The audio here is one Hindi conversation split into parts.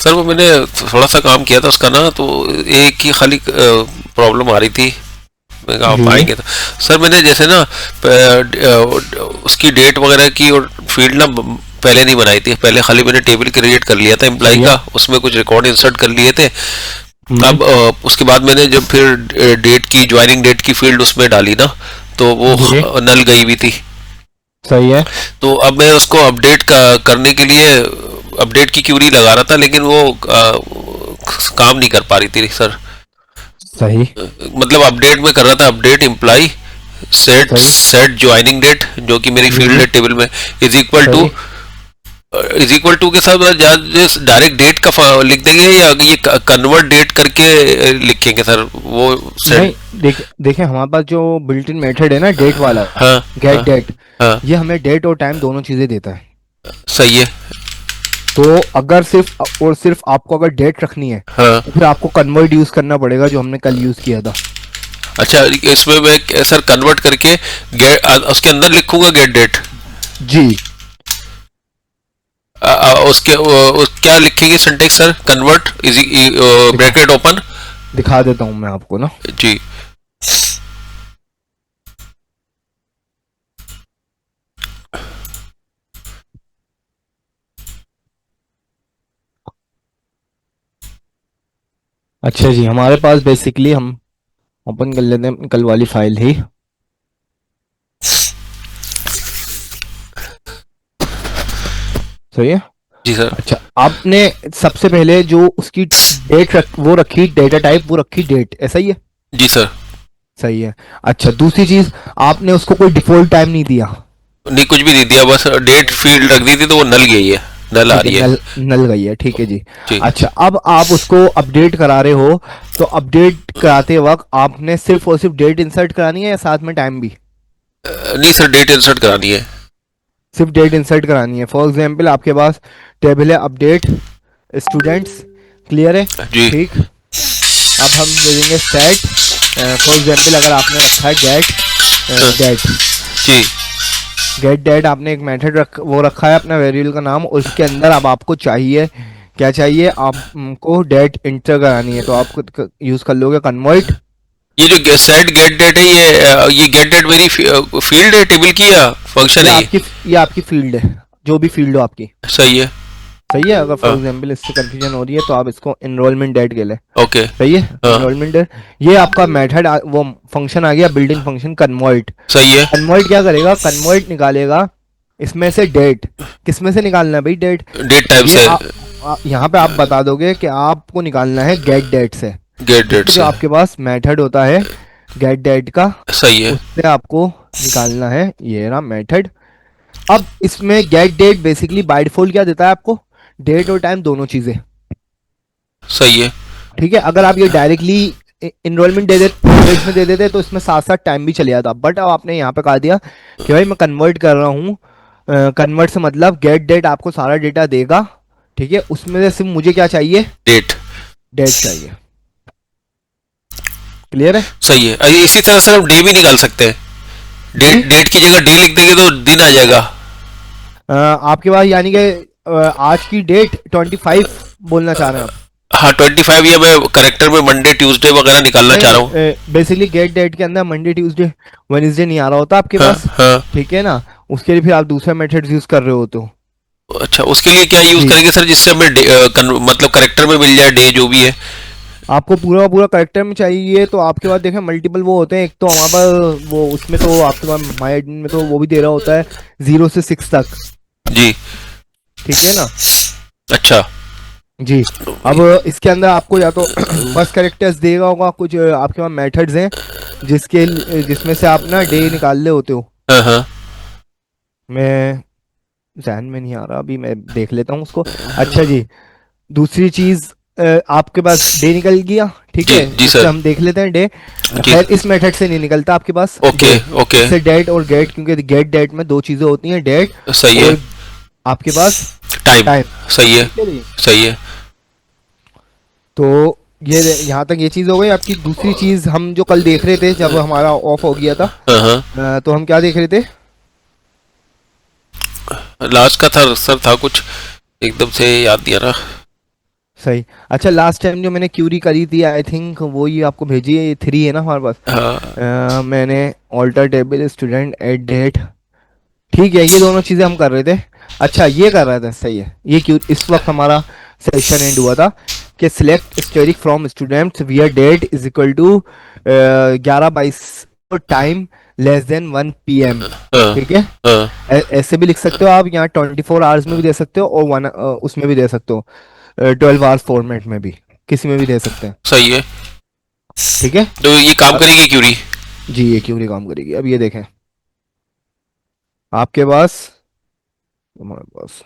सर वो मैंने थोड़ा सा काम किया था उसका ना, तो एक ही खाली प्रॉब्लम आ रही थी। मैं कहा आप जी। आएंगे तो सर मैंने जैसे ना उसकी डेट वगैरह की और फील्ड ना पहले नहीं बनाई थी। पहले खाली मैंने टेबल क्रिएट कर लिया था एम्प्लॉय सही है। का, उसमें कुछ रिकॉर्ड इंसर्ट कर लिए थे। हम्म। अब उसके बाद मैंने जब फिर डेट की, ज्वाइनिंग डेट की फील्ड उसमें डाली ना, तो वो जी। नल गई हुई थी। सही है। तो अब मैं उसको अपडेट करने के लिए अपडेट की क्यूरी लगा रहा था, लेकिन वो काम नहीं कर पा रही थी सर। सही। मतलब अपडेट में कर रहा था, अपडेट इम्प्लाई सेट सही। सेट ज्वाइनिंग डेट जो कि मेरी फील्ड जी। है टेबल में, सही। इज इक्वल टू के साथ डायरेक्ट डेट का लिख देंगे, या ये कन्वर्ट डेट करके लिखेंगे सर वो सेट? नहीं, देखिए हमारे पास जो बिल्ट इन मेथड है ना, डेट वाला, हाँ गेट हाँ डेट, हाँ। ये हमें डेट और टाइम दोनों चीजें देता है। सही है। तो अगर सिर्फ और सिर्फ आपको अगर डेट रखनी है हाँ। तो फिर आपको कन्वर्ट यूज करना पड़ेगा, जो हमने कल यूज किया था। अच्छा, इसमें मैं सर कन्वर्ट करके गेट उसके अंदर लिखूंगा गेट डेट। जी। उसके क्या लिखेंगे सिंटेक्स सर? कन्वर्ट इज दिखा ब्रैकेट ओपन। दिखा देता हूँ मैं आपको ना। जी। अच्छा जी, हमारे पास बेसिकली हम ओपन कर लेते हैं कल वाली फाइल ही। सही है। जी सर। अच्छा, आपने सबसे पहले जो उसकी डेट वो रखी डेटा टाइप, वो रखी डेट, ऐसा ही है? जी सर। सही है। अच्छा, दूसरी चीज, आपने उसको कोई डिफॉल्ट टाइम नहीं दिया। नहीं, कुछ भी नहीं दिया, बस डेट फील्ड रख दी थी तो वो नल गई है, नल आ ठीक है, रही है। नल नल गई है, ठीक है जी। जी। अच्छा, अब आप उसको अपडेट करा रहे हो, तो अपडेट कराते वक्त आपने सिर्फ और सिर्फ डेट इंसर्ट करानी है या साथ में टाइम भी? नहीं सर, डेट इंसर्ट करानी है। सिर्फ डेट इंसर्ट करानी है। फॉर एग्जांपल आपके पास टेबल है अपडेट स्टूडेंट्स, क्लियर है? जी। ठीक। अब हम दे देंगे सेट, फॉर एग्जांपल अगर आपने रखा है हाँ, गेट डेट, जी। गेट डेट आपने एक मेथड वो रखा है अपना वेरिएबल का नाम, और उसके अंदर अब आपको चाहिए क्या? चाहिए आपको डेट इंटर करानी है, तो आप यूज कर लोगे कन्वर्ट। ये जो सेट गेट डेट है, ये गेट डेट मेरी फील्ड है टेबल की या फंक्शन है ये? ये आपकी फील्ड है, जो भी फील्ड हो आपकी। सही है। सही है। अगर फॉर हाँ। एग्जांपल इससे कंफ्यूजन हो रही है तो आप इसको एनरोलमेंट डेट के ले। ओके। सही है, हाँ। Enrolment date. ये आपका मेथड वो फंक्शन आ गया, बिल्डिंग फंक्शन कन्वर्ट। सही है। कन्वर्ट क्या करेगा? कन्वर्ट निकालेगा इसमें से डेट। किस में से निकालना है भाई डेट? डेट टाइप ये से। यहाँ पे आप बता दोगे कि आपको निकालना है गेट डेट से। गेट ठीक डेट है, जो से। आपके पास मेथड होता है गेट डेट का, सही है। उससे आपको निकालना है ये रहा मेथड। अब इसमें get date basically by default क्या देता है आपको? डेट और टाइम दोनों चीजें। सही है। ठीक है, अगर आप ये डायरेक्टली इनरोलमेंट डेट में दे देते तो इसमें साथ साथ टाइम भी चले जाता, बट अब आपने यहाँ पे कहा दिया कि भाई मैं कन्वर्ट कर रहा हूँ। कन्वर्ट से मतलब गेट डेट आपको सारा डेटा देगा, ठीक है, उसमें से सिर्फ मुझे क्या चाहिए? डेट। डेट चाहिए। क्लियर है? सही है। इसी तरह से हम डे भी निकाल सकते हैं। जी। डेट की जगह डे लिख देंगे तो दिन आ जाएगा। आपके पास यानी कि आज की डेट 25 बोलना चाह रहे हैं आप? हाँ 25, या मैं करेक्टर में मंडे ट्यूसडे वगैरह निकालना नहीं चाह रहा हूँ। नहीं, बेसिकली गेट डेट के अंदर मंडे ट्यूसडे वेडनेसडे नहीं आ रहा होता आपके हाँ पास। हाँ। ठीक है ना, उसके लिए फिर आप दूसरा मेथड यूज कर रहे हो तो। अच्छा, उसके लिए क्या यूज जी, करेंगे सर जिससे हमें मतलब करेक्टर में मिल जाए डे जो भी है? आपको पूरा पूरा करेक्टर में चाहिए तो आपके पास देखें मल्टीपल वो होते हैं। एक तो हमारे पास वो उसमें तो आपके पास माई एडमिन में तो वो भी दे रहा होता है 0 से 6 तक। जी। ठीक है ना? अच्छा। जी। अब इसके अंदर आपको या तो फर्स्ट करेक्टर्स देगा होगा, कुछ आपके पास मेथड्स हैं जिसमें से आप ना डे निकाल ले होते हो। हाँ हाँ। मैं जहन में नहीं आ रहा, अभी मैं देख लेता हूँ उसको। अच्छा जी, दूसरी चीज, आपके पास डे निकल गया, ठीक जी है, जी इससे सर। हम देख लेते हैं डे। जी। खैर इस मेथड से नहीं निकलता आपके पास ओके डे, ओके। इससे डेट और गेट, क्योंकि गेट डेट में दो चीजें होती हैं, डेट सही है। और आपके पास टाइम। टाइम। सही है। ठीक है जी। सही है। तो ये यहाँ तक ये चीज हो गई आपकी। दूसरी चीज हम जो कल देख रहे थे जब हमारा ऑफ हो गया था, हाँ हाँ। तो हम क्या देख रहे थे? लास्ट का था सर, था कुछ एकदम से याद नहीं आ रहा। सही। अच्छा, लास्ट टाइम जो मैंने क्यूरी करी थी, आई थिंक वो ही आपको भेजी है, ये 3 है ना हमारे पास। हाँ मैंने alter table student at date, ठीक है, ये दोनों चीजें हम कर रहे थे। अच्छा, ये कर रहे थे, सही है। ये क्यों इस वक्त हमारा सेशन एंड हुआ था कि select asterisk from students where date is equal to 11/22 time less than 1 PM। हाँ ठीक है। हाँ। ऐसे भी लिख सकते हो आप, यहाँ 24 आवर्स में भी दे सकते हो और उसमें भी दे सकते हो, 12 आवर्स फॉर्मेट में भी, किसी में भी दे सकते हैं। सही है। ठीक है। तो ये काम अब करेगी क्यूरी? जी, ये क्यों नहीं काम करेगी, अब ये देखें आपके पास, हमारे पास,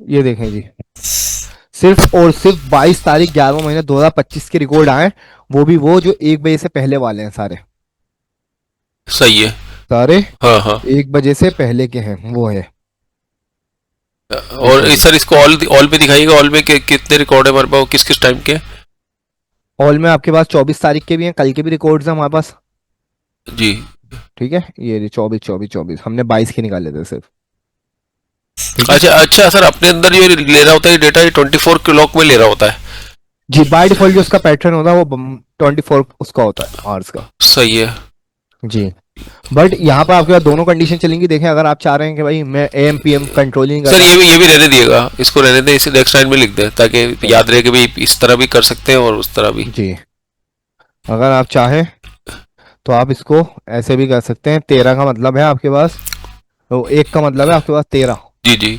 ये देखें जी, सिर्फ और सिर्फ 22 तारीख 11वां महीना 2025 के रिकॉर्ड आए, वो भी वो जो 1 बजे से पहले वाले हैं सारे। सही है। सारे हाँ हाँ। 1 बजे से पहले के हैं, वो है। और देखें जी, सर इसको ऑल पे दिखाइएगा, ऑल में कितने रिकॉर्ड है हमारे पास, किस किस टाइम के? हॉल में आपके पास 24 तारीख के भी हैं, कल के भी रिकॉर्ड्स हैं हमारे पास। जी। ठीक है, ये 24 24 24, हमने 22 के निकाले थे सिर्फ। ठीक है अच्छा अच्छा सर, अपने अंदर ये ले रहा होता है डेटा, ये 24 क्लॉक में ले रहा होता है? जी, बाय डिफॉल्ट जो उसका पैटर्न होता है वो 24 उसका होता है, आवर्स का। सही है। जी, बट यहाँ पर आपके पास दोनों कंडीशन चलेंगी। देखें, अगर आप चाह रहे हैं कि भाई मैं AM PM कंट्रोल ही नहीं सर करना। ये भी रहने दिएगा, इसको रहने दें, इसे नेक्स्ट लाइन में लिख दें ताकि याद रहे कि भाई इस तरह भी कर सकते हैं और उस तरह भी। जी, अगर आप चाहें तो आप इसको ऐसे भी कर सकते हैं। 13 का मतलब है आपके पास, तो 1 का मतलब है आपके पास 13। जी जी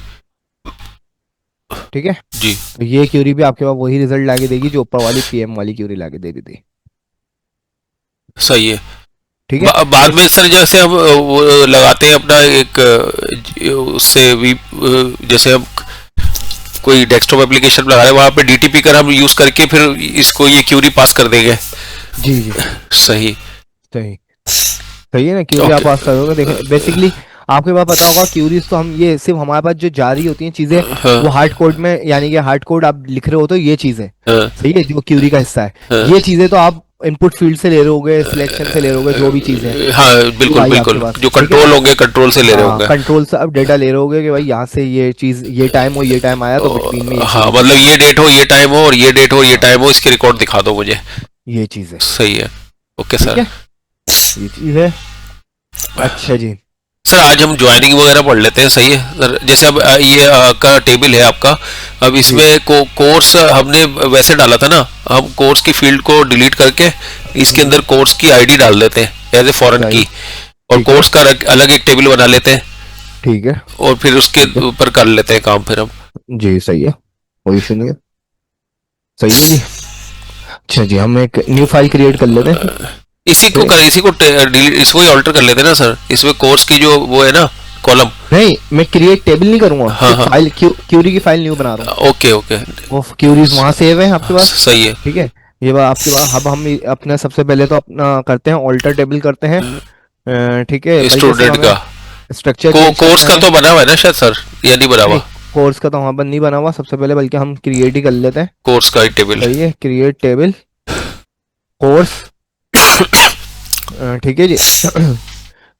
ठीक है, जी। तो ये क्यूरी भी आपके पास वही रिजल्ट लाके देगी जो ऊपर वाली PM वाली क्यूरी लाके दे रही थी। सही है। ठीक है। बाद इस में सर जैसे हम वो लगाते हैं अपना एक उससे भी जैसे हम कोई डेस्कटॉप एप्लीकेशन लगा रहे हैं, वहाँ पे DTP कर हम यूज करके फिर इसको ये क्यूरी पास कर देंगे। जी जी, सही। सही। सही है ना, क्यूरी आप ओके। पास करोगे। देखें बेसिकली आपके पास पता होगा, क्यूरीज तो हम ये सिर्फ हमारे पास जो जा रही होती हैं चीजें, वो हाँ हार्ड कोड में, यानी कि हार्ड कोड आप लिख रहे हो तो ये चीजें, हाँ सही है, जो क्यूरी का हिस्सा है। हाँ। ये चीजें तो आप इनपुट फील्ड से ले रहे होगे, सिलेक्शन से ले रहे होगे, जो भी चीजें हैं हाँ वो बिल्कुल आई आपके बिल्कुल, पास। जो ठीक है। कंट्रोल होंगे कंट्रोल से ले रहे हाँ, होंगे। कंट्रोल से अब डेटा ले रहे होगे कि भाई यहाँ से ये चीज, ये टाइम हो, ये टाइम आया, तो बिटवीन में ये हाँ चीजें मतलब थी। ये डेट हो ये टाइम हो और ये डेट हो ये हाँ, टाइम हो, इसके रिकॉर्ड दिखा दो मुझे। ये चीज है। सही है। ओके ठीक सर। है, ये चीज है। अच्छा जी। सर आज हम ज्वाइनिंग वगैरह पढ़ लेते हैं, सही है सर? जैसे अब ये का टेबल है आपका, अब जी इसमें कोर्स हमने वैसे डाला था ना, हम कोर्स की फील्ड को डिलीट करके इसके हम्म, अंदर कोर्स की आईडी डाल देते हैं एज ए फॉरेन सही। की, और ठीक है। कोर्स का अलग एक टेबल बना लेते हैं ठीक है। और फिर उसके ठीक है। ऊपर कर लेते हैं काम फिर हम। जी, सही है, कोई इशू नहीं है। सही है जी। अच्छा जी, हम एक न्यू फाइल क्रिएट कर लेते हैं। इसी को ठीक है। कर इसी को डिलीट इसको ही ऑल्टर कर लेते हैं ना सर, इसमें कोर्स की जो वो है ना कॉलम। नहीं, मैं क्रिएट टेबल नहीं करूंगा, हाँ सिर्फ हाँ। फाइल क्यूरी की फाइल न्यू बना रहा हूँ। Okay okay. वो क्यूरीज वहां सेव है आपके पास। सही है। ठीक है। ये बात आपके पास, अब हम अपने सबसे पहले तो अपना करते हैं ऑल्टर टेबल करते हैं। ठीक है भाई, जैसे स्टूडेंट का हमें स्ट्रक्चर चेंज कोर्स करना का है। तो बना हुआ है ना शायद सर, या नहीं बना नहीं, हुआ? कोर्स का तो वहां पर नहीं बना हुआ सबसे पहले, बल्कि हम क्रिएट ही कर लेते हैं। कोर्स का एक टेबल। सही है, क्रिएट टेबल कोर्स। ठीक है जी।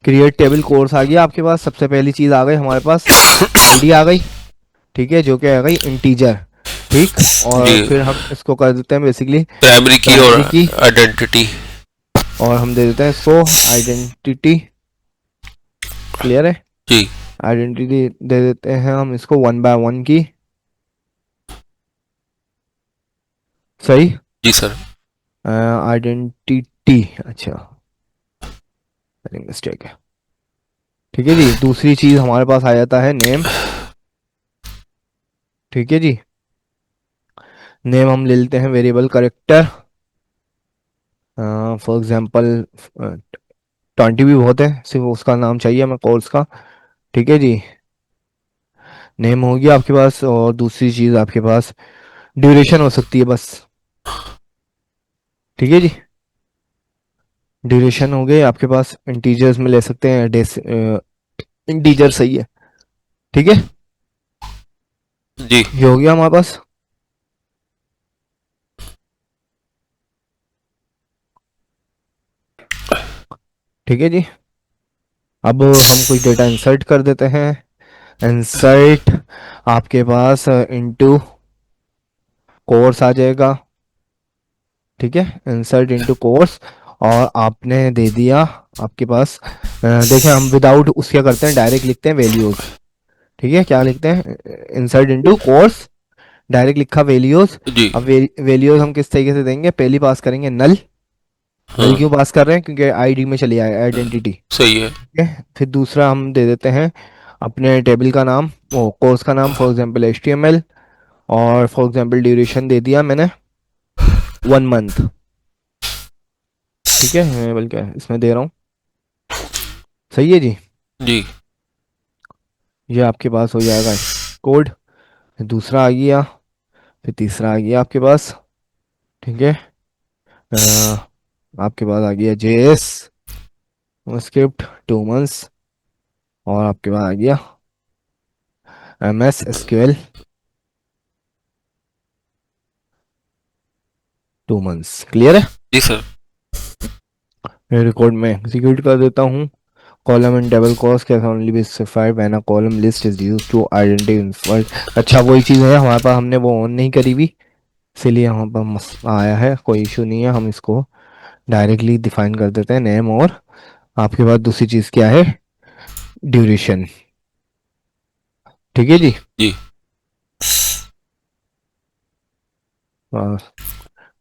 क्रिएट टेबल कोर्स आ गया आपके पास। सबसे पहली चीज आ गई हमारे पास, आईडी आ गई। ठीक है, जो कि आ गई इंटीजर। ठीक, और जी। फिर हम इसको कर देते हैं बेसिकली प्राइमरी की और प्राइमरी की, आइडेंटिटी। और हम दे देते हैं इसको आइडेंटिटी। क्लियर है, जी आइडेंटिटी दे देते हैं हम इसको 1 by 1 की। सही। जी सर। आइडेंटिटी, अच्छा, मिस्टेक है। ठीक है जी, दूसरी चीज हमारे पास आ जाता है नेम। ठीक है जी, नेम हम ले लेते हैं वेरिएबल करेक्टर। फॉर एग्जांपल 20 भी बहुत है, सिर्फ उसका नाम चाहिए हमें, कोर्स का। ठीक है जी, नेम हो गया आपके पास, और दूसरी चीज आपके पास ड्यूरेशन हो सकती है बस। ठीक है जी, ड्यूरेशन हो गए आपके पास, इंटीजर्स में ले सकते हैं, डेस इंटीजर सही है। ठीक है, जी। ये हो गया हमारे पास। ठीक है जी। अब हम कुछ डेटा इंसर्ट कर देते हैं। इंसर्ट आपके पास इनटू कोर्स आ जाएगा। ठीक है, इंसर्ट इनटू कोर्स। और आपने दे दिया आपके पास देखें, हम विदाउट उसके क्या करते हैं, डायरेक्ट लिखते हैं वैल्यूज। ठीक है, क्या लिखते हैं, इंसर्ट इनटू कोर्स, डायरेक्ट लिखा वैल्यूज। जी। अब वैल्यूज हम किस तरीके से देंगे, पहली पास करेंगे नल। नल हाँ। क्यों पास कर रहे हैं, क्योंकि आईडी में चली आए आइडेंटिटी। सही है। ठीक है, फिर दूसरा हम दे देते हैं अपने टेबल का नाम, वो कोर्स का नाम, फॉर एग्जांपल HTML। और फॉर एग्जांपल ड्यूरेशन दे दिया मैंने 1 मंथ। ठीक है, मैं बल्कि इसमें दे रहा हूँ। सही है जी। जी। ये आपके पास हो जाएगा कोड। फिर दूसरा आ गया, फिर तीसरा आ गया आपके पास। ठीक है, आपके पास आ गया JS स्क्रिप्ट 2 मंथ्स। और आपके पास आ गया MS SQL 2 मंथ्स। क्लियर है। जी सर। मैं रिकॉर्ड में एग्जीक्यूट कर देता हूँ। Column and table cost can only be specified when a column list is used to identify. अच्छा, वही चीज़ है हमारे पास, हमने वो ऑन नहीं करी हुई, इसीलिए हमारे पास आया है। कोई इशू नहीं है, हम इसको डायरेक्टली डिफाइन कर देते हैं नेम। और आपके पास दूसरी चीज़ क्या है, ड्यूरेशन। ठीक है जी। जी।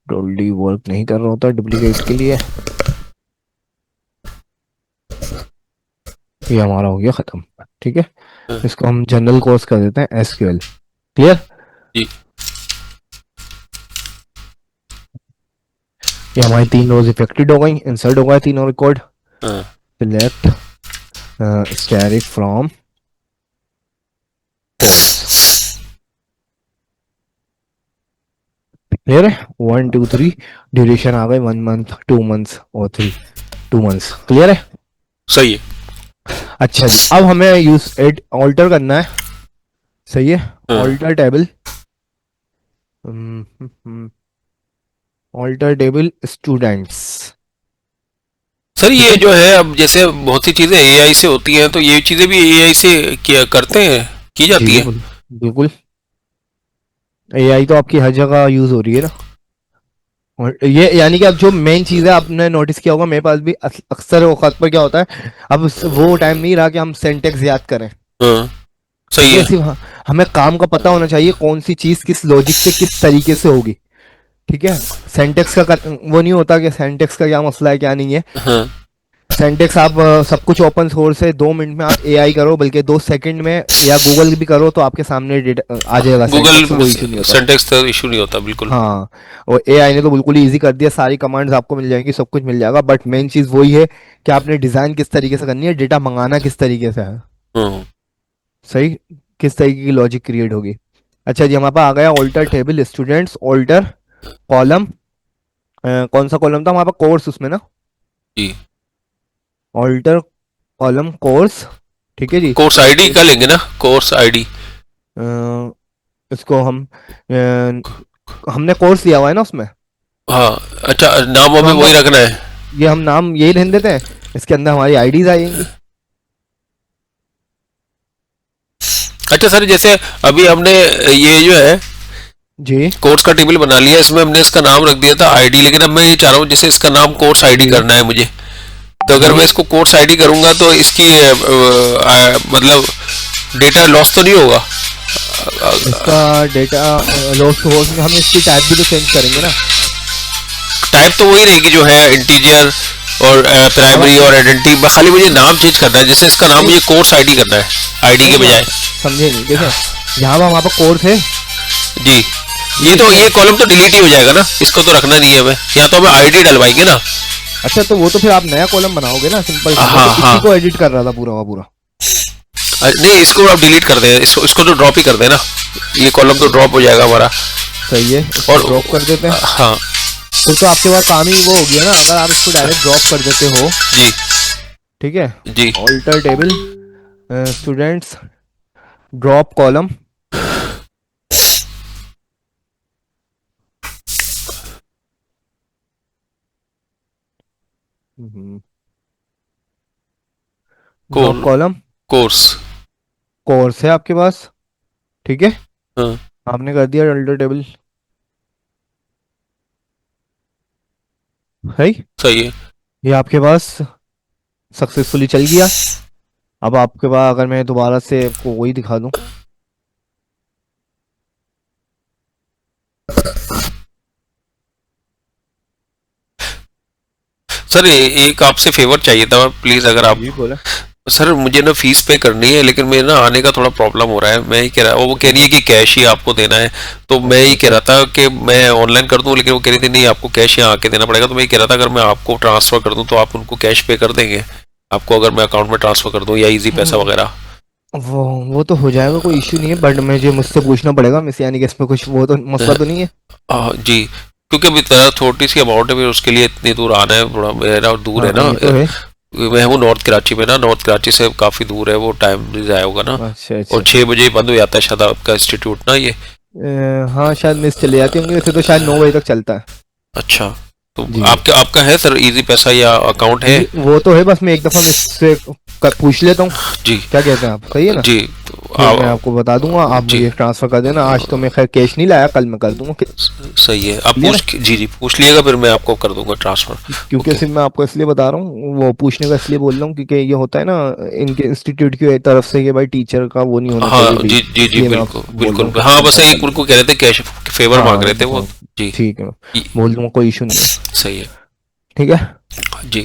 टोटली वर्क नहीं कर रहा होता डुप्लीकेट के लिए। ये हमारा हो गया ख़त्म। ठीक है, हाँ, इसको हम जनरल कोर्स कर देते हैं SQL। क्लियर। जी। ये हमारी 3 रोज इफेक्टेड हो गई, इंसर्ट हो गया तीनों रिकॉर्ड। हाँ। Select static from course. Clear है, 1 2 3 ड्यूरेशन आ गई 1 मंथ, 2 मंथ्स और 2 मंथ्स। क्लियर है। सही है। अच्छा जी, अब हमें यूज एड ऑल्टर करना है। सही है, हाँ। Alter table, alter table students. Sir ठीक ये है, जो है, अब जैसे बहुत सी चीजें एआई से होती हैं, तो ये चीजें भी एआई से किया करते हैं, की जी जाती है। बिल्कुल, बिल्कुल। AI तो आपकी हर जगह यूज हो रही है ना। और ये यानी कि अब जो मेन चीज़ है, आपने नोटिस किया होगा, मेरे पास भी अक्सर औकात पर क्या होता है, अब वो टाइम नहीं रहा कि हम सेंटेक्स याद करें। हाँ। ठीक सही है, है। सिर्फ हमें काम का पता होना चाहिए, कौन सी चीज़ किस लॉजिक से किस तरीके से होगी। ठीक है, सेंटेक्स का वो नहीं होता कि सेंटेक्स का क्या मसला है क्या नहीं है। हाँ। सेंटेक्स आप सब कुछ ओपन सोर्स है, 2 मिनट में आप AI करो, बल्कि 2 सेकंड में, या गूगल भी करो तो आपके सामने डेटा आ जाएगा गूगल सेंटेक्स, कोई इशू नहीं होता। सिंटेक्स का इशू नहीं होता बिल्कुल। हाँ, और AI ने तो बिल्कुल ही ईजी कर दिया, सारी कमांड्स आपको मिल जाएंगी, सब कुछ मिल जाएगा। बट मेन चीज़ वही है कि आपने डिज़ाइन किस तरीके से करनी है, डेटा मंगाना किस तरीके से है। हाँ। सही, किस तरीके की लॉजिक क्रिएट होगी। अच्छा जी, हमारे पास आ गया alter table students, alter column. कौन सा कॉलम था हमारे पास, कोर्स उसमें ना, जी। Alter column course. ठीक है जी। कोर्स आईडी का लेंगे ना, कोर्स आईडी। अ, इसको हम हमने कोर्स दिया हुआ है ना उसमें, हाँ। अच्छा, नाम तो हमें हम वही रखना है। ये हम नाम यही रहने देते हैं, इसके अंदर हमारी आईडीज आएंगी। अच्छा सर, जैसे अभी हमने ये जो है जी कोर्स का टेबल बना लिया, इसमें हमने इसका नाम रख दिया था आईडी, लेकिन अब मैं ये चाह रहा हूँ जैसे इसका नाम कोर्स आईडी जी करना है मुझे। तो अगर जी। मैं इसको कोर्स आईडी करूंगा तो इसकी मतलब डेटा लॉस तो नहीं होगा? इसका डेटा लॉस हो, हम इसकी टाइप भी तो चेंज करेंगे ना। टाइप तो वही रहेगी जो है, इंटीजर और अब प्राइमरी और आइडेंटिटी, खाली मुझे नाम चेंज करना है, जैसे इसका नाम नहीं मुझे कोर्स आईडी करना है, आईडी नहीं के नहीं, आप बजाय। समझे नहीं, देखें यहाँ पर हमारे पास कोर्स है। जी। ठीक ये है, तो, इसमें ये कॉलम तो डिलीट ही हो जाएगा ना, इसको तो रखना नहीं है हमें, या तो हमें आईडी डलवाएंगे ना। अच्छा, तो वो तो फिर आप नया कॉलम बनाओगे ना, सिंपल सा। मैं हाँ तो इसी हाँ। को एडिट कर रहा था पूरा का पूरा। नहीं, इसको आप डिलीट कर दें, इसको तो ड्रॉप ही कर देना, ये कॉलम तो ड्रॉप हो जाएगा हमारा। सही है, इसको और ड्रॉप कर देते हैं। हाँ। फिर तो आपके पास काम ही वो हो गया ना, अगर आप इसको डायरेक्ट ड्रॉप कर देते हो। जी। ठीक है, जी। Alter table students drop column. Job column, course. Course है आपके पास, ठीक है। हाँ आपने कर दिया अल्टर टेबल, है। सही है। ये आपके पास सक्सेसफुली चल गया। अब आपके पास अगर मैं दोबारा से आपको वही दिखा दूं, सर एक आपसे फेवर चाहिए था प्लीज, अगर आप। जी बोला। सर मुझे ना फीस पे करनी है, लेकिन मेरे ना आने का थोड़ा प्रॉब्लम हो रहा है। मैं ही कह रहा, वो कह रही है कि कैश ही आपको देना है। तो मैं अच्छा ही कह अच्छा। रहा था कि मैं ऑनलाइन कर दूं, लेकिन वो कह रही थी नहीं आपको कैश यहाँ आके देना पड़ेगा। तो मैं ही कह रहा था अगर मैं आपको ट्रांसफर कर दूं तो आप उनको कैश पे कर देंगे आपको, अगर मैं अकाउंट में ट्रांसफर कर दूं, या इजी पैसा हम्म, वगैरह। वो तो हो जाएगा, कोई इश्यू नहीं है, बट मुझसे पूछना पड़ेगा मिस, यानी कि इसमें कुछ वो तो मसला तो नहीं है। जी, क्योंकि अभी तरह छोटी सी अमाउंट है, फिर उसके लिए इतनी दूर आना है, थोड़ा मेरा दूर है हाँ ना। ये तो है। मैं हूँ नॉर्थ कराची में ना, नॉर्थ कराची से काफ़ी दूर है, वो टाइम भी ज़ाया होगा ना। अच्छा और अच्छा। 6 बजे बंद हो जाता है शायद आपका इंस्टीट्यूट ना ये। हाँ शायद मिस चले जाती होंगी, वैसे तो शायद 9 बजे तक चलता है। अच्छा, तो जी आपका आपका है सर इजी पैसा या अकाउंट है? जी वो तो है, बस मैं एक दफ़ा मिससे पूछ लेता हूँ, जी क्या कहते हैं आप, सही है ना। जी। तो फिर मैं आपको बता दूंगा, आप जी मुझे ट्रांसफ़र कर देना। आज तो मैं खैर कैश नहीं लाया, कल मैं कर दूंगा, सही है, आप क्लियर है। जी जी पूछ लिएगा, फिर मैं आपको कर दूंगा ट्रांसफर। क्योंकि ओके। सिर्फ मैं आपको इसलिए बता रहा हूँ, वो पूछने का इसलिए बोल रहा हूँ, क्योंकि ये होता है ना इनके इंस्टीट्यूट की तरफ से कि भाई टीचर का वो नहीं होना चाहिए हाँ भी, जी जी जी, इसलिए मैं बिल्कुल आपको बोल रहा बिल्कुल, हूँ कि हाँ बस ट्रांसफ़र कर एक लें। उनको कह रहे थे कैश फेवर मांग हाँ रहे एक थे दफ़ा, वो। जी। ठीक है, ये- बोल दूंगा, कोई इशू नहीं है। सही है। ठीक है। जी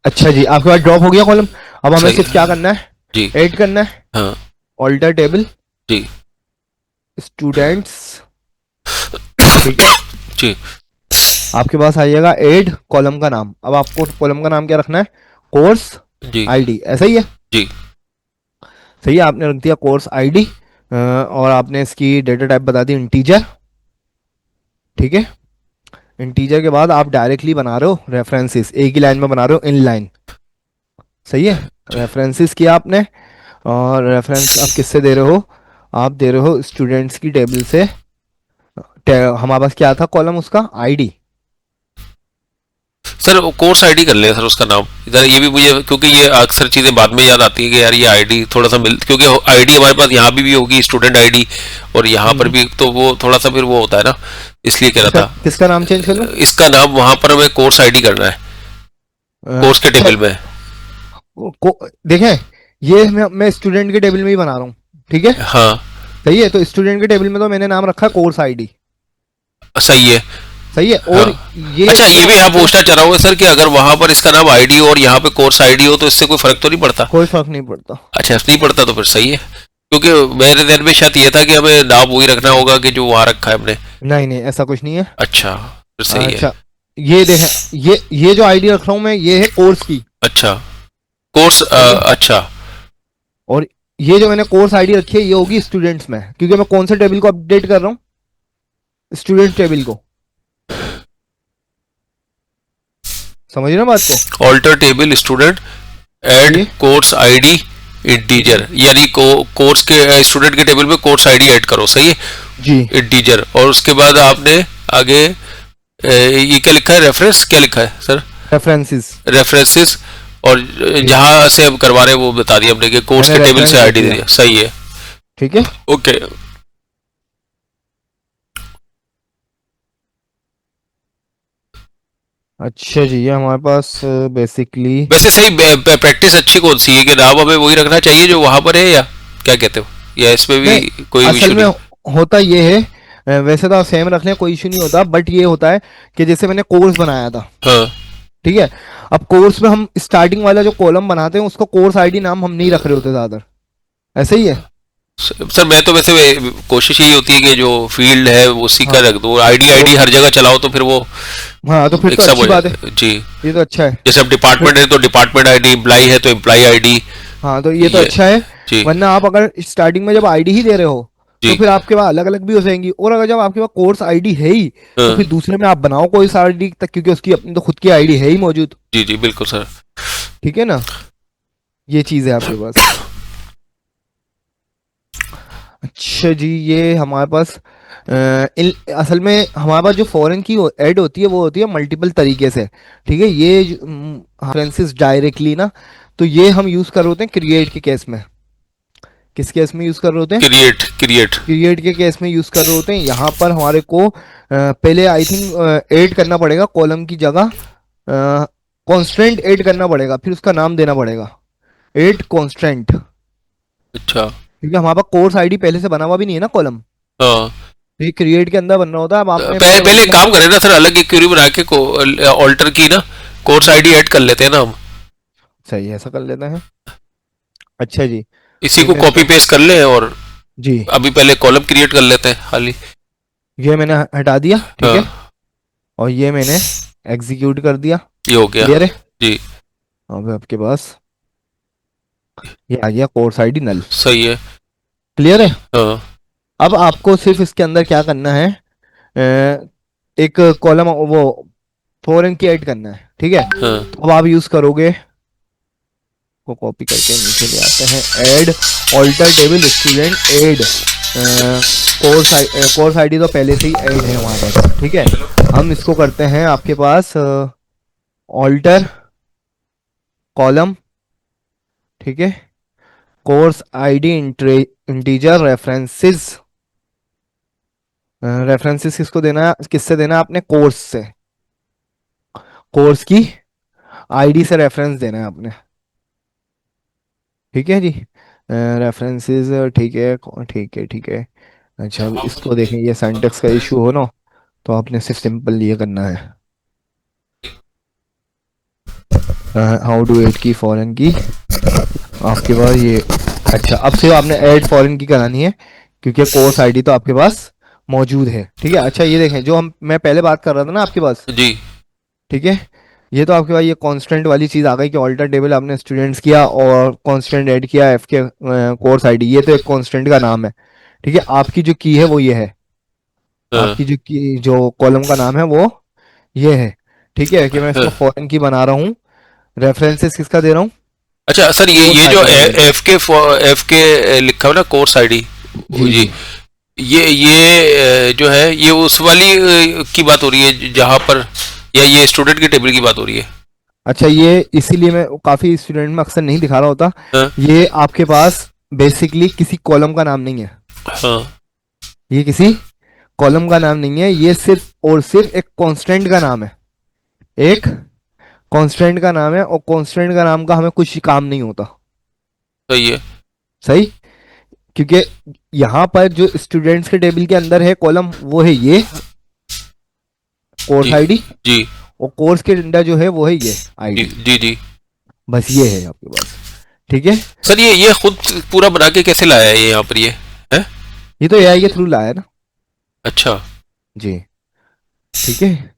अच्छा जी, आपके पास ड्रॉप हो गया कॉलम। अब हमें सही सिर्फ है। क्या करना है, जी ऐड करना है, हाँ ऑल्टर टेबल जी स्टूडेंट्स, ठीक है। जी आपके पास आइएगा ऐड कॉलम का नाम। अब आपको कॉलम का नाम क्या रखना है, कोर्स जी आईडी, ऐसा ही है। जी सही है, आपने रख दिया कोर्स आईडी, और आपने इसकी डेटा टाइप बता दी इंटीजर, ठीक है। इंटीजर के बाद आप डायरेक्टली बना रहे हो रेफरेंसेस, एक ही लाइन में बना रहे हो, इन लाइन, सही है। जी रेफरेंसेस किया आपने, और रेफरेंस आप किससे दे रहे हो, आप दे रहे हो स्टूडेंट्स की टेबल से। हमारे पास क्या था कॉलम, उसका आईडी। सर कोर्स आईडी कर ले सर उसका नाम इधर, ये भी मुझे, क्योंकि ये अक्सर चीज़ें बाद में याद आती है कि यार ये आईडी थोड़ा सा मिल, क्योंकि आईडी हमारे पास यहाँ भी होगी स्टूडेंट आईडी, और यहाँ पर हम्म, भी, तो वो थोड़ा सा फिर वो होता है ना, इसलिए कह किसका रहा किसका नाम चेंज कर लूं। था। इसका नाम वहां पर हमें कोर्स आईडी करना है, कोर्स के अच्छा, टेबल में। देखें, ये मैं स्टूडेंट के टेबल में ही बना रहा हूँ, ठीक है। हाँ सही है, तो स्टूडेंट के टेबल में तो मैंने नाम रखा कोर्स आईडी, सही है। सही है। हाँ, और ये अच्छा ये भी आपको यहाँ पूछना चाह रहा हूँ सर कि अगर वहां पर इसका नाम आईडी और यहाँ पे कोर्स आईडी हो तो इससे कोई फर्क तो नहीं पड़ता? कोई फर्क नहीं पड़ता। अच्छा नहीं पड़ता तो फिर सही है, क्योंकि मेरे ध्यान में शायद ये था कि हमें नाम वही रखना होगा कि जो वहां रखा है हमने। नहीं नहीं, ऐसा कुछ नहीं है। अच्छा फिर सही है। अच्छा, ये देखें, ये जो आईडी रख रहा हूँ मैं, ये है कोर्स की, अच्छा कोर्स सही है। अच्छा और ये जो मैंने कोर्स आईडी रखी है, ये होगी स्टूडेंट्स में, क्योंकि मैं कौन से टेबल को अपडेट कर रहा हूँ, स्टूडेंट टेबल को, समझ रहे हो बात को। ऑल्टर टेबल स्टूडेंट ऐड जी कोर्स आईडी इंटीजर, यानी कोर्स के स्टूडेंट के टेबल में कोर्स आईडी ऐड करो, सही है। जी। इंटीजर, और उसके बाद आपने आगे ये क्या लिखा है, रेफरेंस क्या लिखा है सर? रेफरेंसेस, रेफरेंसेस, और जहां से हम करवा रहे हैं वो बता दिया हमने कि कोर्स मैंने के टेबल रेफरेंस से लिख आईडी दे दिया, दिया, सही है। ठीक है। ओके। अच्छा जी, ये हमारे पास बेसिकली, वैसे सही प्रैक्टिस अच्छी कौन सी है कि नाम हमें वही रखना चाहिए जो वहां पर है, या क्या कहते हो, या इसमें भी नहीं, कोई असल इशू में नहीं? होता ये है, वैसे तो आप सेम रख लें, कोई इशू नहीं होता, बट ये होता है कि जैसे मैंने कोर्स बनाया था, हाँ ठीक है। अब कोर्स में हम स्टार्टिंग वाला जो कॉलम बनाते हैं, उसको कोर्स आईडी नाम हम नहीं रख रहे होते ज्यादातर, ऐसे ही है। सर मैं तो वैसे कोशिश यही होती है कि जो फील्ड है वो उसी का हाँ रख दो, आईडी तो, आईडी हर जगह चलाओ तो फिर वो हाँ तो फिर एक तो सब हो अच्छी बात है, जाता है। जी, ये तो अच्छा है। जैसे अब फिर डिपार्टमेंट है तो डिपार्टमेंट आईडी, एम्प्लाई है तो एम्प्लाई आईडी। हाँ, तो ये तो ये अच्छा है। जी वरना आप अगर स्टार्टिंग में जब आईडी ही दे रहे हो, तो जी फिर आपके पास अलग अलग भी हो जाएंगी, और अगर जब आपके पास कोर्स आईडी है ही, तो हाँ, फिर दूसरे में आप बनाओ कोई सा आईडी तक, क्योंकि उसकी अपनी तो खुद की आईडी है ही मौजूद, जी जी बिल्कुल सर। ठीक है ना। ये चीज है आपके पास। अच्छा जी, ये हमारे पास असल में हमारे पास जो फॉरेन की ऐड होती है वो होती है मल्टीपल तरीके से, ठीक है। ये रेफरेंसेस डायरेक्टली ना, तो ये हम यूज कर रहे होते हैं क्रिएट के केस में। किस केस में यूज कर रहे होते हैं? Create create. क्रिएट के केस में यूज कर रहे होते हैं। यहाँ पर हमारे को पहले आई थिंक ऐड करना पड़ेगा कॉलम की जगह, कॉन्स्टेंट ऐड करना पड़ेगा, फिर उसका नाम देना पड़ेगा ऐड कॉन्स्टेंट। अच्छा। क्योंकि हमारे पास कोर्स आईडी पहले से बना हुआ भी नहीं है ना कॉलम, हाँ। तो ये क्रिएट के अंदर बनना होता है। अब आपने पहले पहले एक काम करें ना सर, अलग एक क्वेरी बना के ऑल्टर की ना कोर्स आईडी ऐड कर लेते हैं ना हम। सही है, ऐसा कर लेते हैं। अच्छा जी, इसी एक को मिनट कॉपी पेस्ट कर ले और जी, अभी पहले कॉलम क्रिएट कर लेते हैं खाली। ये मैंने हटा दिया, ठीक है। हाँ, और ये मैंने एग्जीक्यूट कर दिया। ये हो गया। क्लियर है? जी। अब आपके पास ये आ गया कोर्स आईडी नल। सही है। क्लियर है? हाँ। अब आपको सिर्फ इसके अंदर क्या करना है, एक कॉलम वो फॉरेन की ऐड करना है, ठीक है। हाँ। तो अब आप यूज करोगे, को कॉपी करके नीचे ले आते हैं, add alter table student add course ID तो पहले से ही ऐड है हमारे पास, ठीक है। हम इसको करते हैं आपके पास ऑल्टर कॉलम, ठीक है, course ID integer references. References किसको देना है, किससे देना है आपने? कोर्स से, कोर्स की आईडी से रेफरेंस देना है आपने, ठीक है जी। रेफरेंसेस, ठीक है, ठीक है, ठीक है। अच्छा, अब इसको देखें, ये सिंटैक्स का इशू हो ना, तो आपने सिर्फ सिंपल ये करना है, हाउ डू ऐड की फॉरेन की आपके पास ये। अच्छा, अब सिर्फ आपने ऐड फॉरेन की करानी है, क्योंकि कोर्स आईडी तो आपके पास मौजूद है, ठीक है। अच्छा, ये देखें, जो मैं पहले बात कर रहा था ना आपके पास, जी। ठीक है, ये तो आपके पास ये कांस्टेंट वाली चीज आ गई कि ऑल्टर टेबल आपने स्टूडेंट्स किया और कांस्टेंट ऐड किया एफ के कोर्स आईडी, ये तो एक कांस्टेंट का नाम है, ठीक है। आपकी जो की है वो ये है, हाँ। आपकी जो की जो कॉलम का नाम है वो ये है, ठीक है, कि मैं इसको हाँ। फॉरेन की बना रहा हूँ। रेफरेंसेस किसका दे रहा हूँ? अच्छा सर, ये कोर्स जो आईडी का दे रहा एफ के लिखा हुआ ना कोर्स आईडी। हूँ। जी जी। जी। ये जो है ये उस वाली की बात हो रही है जहां पर, या ये स्टूडेंट की टेबल की बात हो रही है? अच्छा, ये इसीलिए मैं काफी स्टूडेंट में अक्सर नहीं दिखा रहा होता, हाँ। ये आपके पास बेसिकली किसी कॉलम का नाम नहीं है, हाँ। ये किसी कॉलम का नाम नहीं है, ये सिर्फ और सिर्फ एक कांस्टेंट का नाम है, एक कांस्टेंट का नाम है। और कांस्टेंट का नाम का हमें कुछ काम नहीं होता। सही है। सही, क्योंकि यहाँ पर जो स्टूडेंट्स के टेबल के अंदर है कॉलम, वो है ये कोर्स जी। आईडी, जी। और कोर्स के अंदर जो है वो है ये जी। आईडी। जी। जी। बस ये है आपके पास, ठीक है। सर ये खुद पूरा बना के कैसे लाया है ये यहाँ पर ये है? ये तो एआई के थ्रू लाया है ना। अच्छा। जी, ठीक है।